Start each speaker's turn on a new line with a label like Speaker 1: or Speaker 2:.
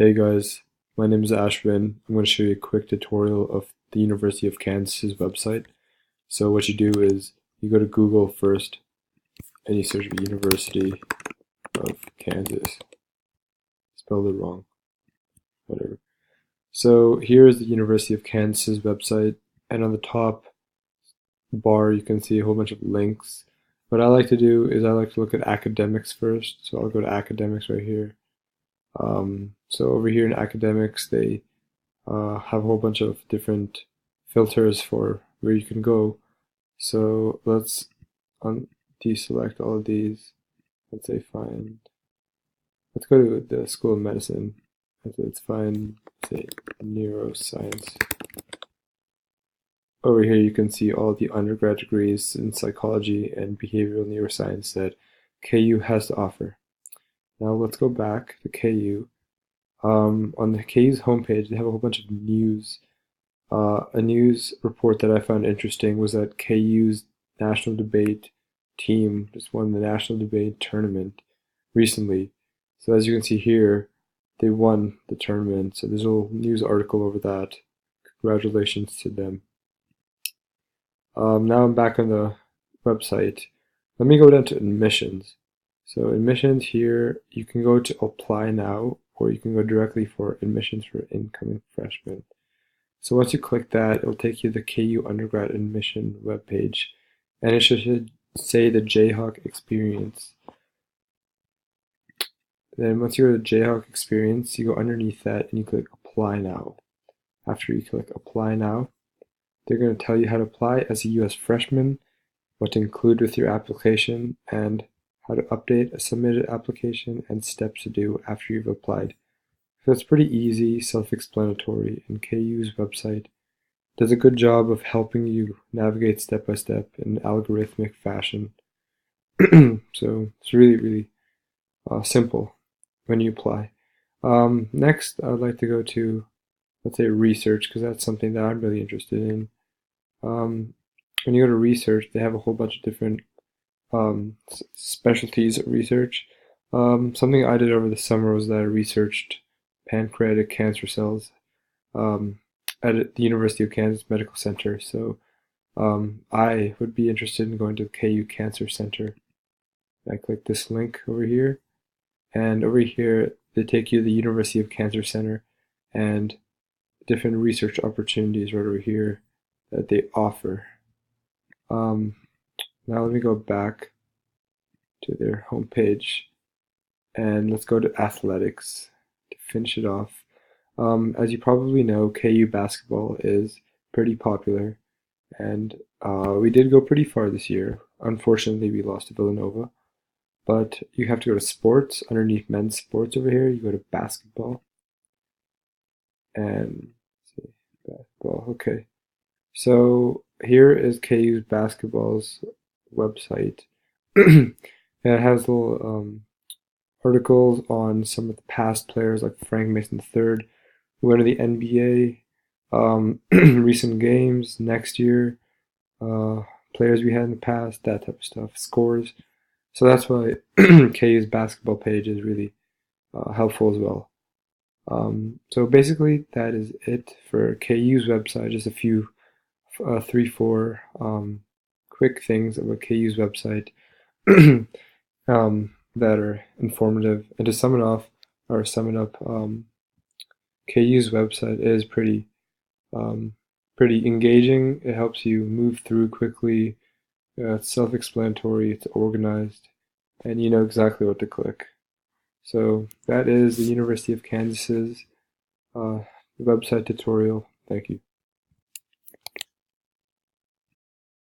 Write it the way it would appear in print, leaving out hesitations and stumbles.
Speaker 1: Hey guys, my name is Ashwin. I'm going to show you a quick tutorial of the University of Kansas's website. So what you do is you go to Google first and you search for University of Kansas. Spelled it wrong, whatever. So here is the University of Kansas's website, and on the top bar you can see a whole bunch of links. What I like to do is I like to look at academics first, so I'll go to academics right here. So over here in academics, they have a whole bunch of different filters for where you can go. So let's deselect all of these. Let's say let's go to the School of Medicine. Let's find, say, neuroscience. Over here you can see all the undergrad degrees in psychology and behavioral neuroscience that KU has to offer. Now let's go back to KU. On the KU's homepage, they have a whole bunch of news. A news report that I found interesting was that KU's national debate team just won the national debate tournament recently. So as you can see here, they won the tournament. So there's a little news article over that. Congratulations to them. Now I'm back on the website. Let me go down to admissions. So admissions here, you can go to apply now, or you can go directly for admissions for incoming freshmen. So once you click that, it'll take you to the KU undergrad admission webpage, and it should say the Jayhawk experience. Then once you go to Jayhawk experience, you go underneath that and you click apply now. After you click apply now, they're going to tell you how to apply as a US freshman, what to include with your application, and how to update a submitted application, and steps to do after you've applied. So it's pretty easy, self-explanatory, and KU's website does a good job of helping you navigate step by step in algorithmic fashion. So it's really simple when you apply. Next, I'd like to go to, let's say, research, because that's something that I'm really interested in. When you go to research, they have a whole bunch of different specialties of research. Something I did over the summer was that I researched pancreatic cancer cells at the University of Kansas Medical Center. So I would be interested in going to the KU Cancer Center. I click this link over here, and over here they take you to the University of Cancer Center and different research opportunities right over here that they offer. Now let me go back to their homepage, and let's go to athletics to finish it off. As you probably know, KU basketball is pretty popular, and we did go pretty far this year. Unfortunately, we lost to Villanova, but you have to go to sports. Underneath men's sports over here, you go to basketball, and let's see, basketball. Okay, so here is KU's basketball's website. It has little articles on some of the past players like Frank Mason III, who went to the NBA, recent games, next year, players we had in the past, that type of stuff, scores. So that's why KU's basketball page is really helpful as well. So basically that is it for KU's website, just a few, 3-4 quick things about KU's website that are informative. And to sum it up, KU's website is pretty engaging. It helps you move through quickly. It's self-explanatory. It's organized, and you know exactly what to click. So that is the University of Kansas's website tutorial. Thank you.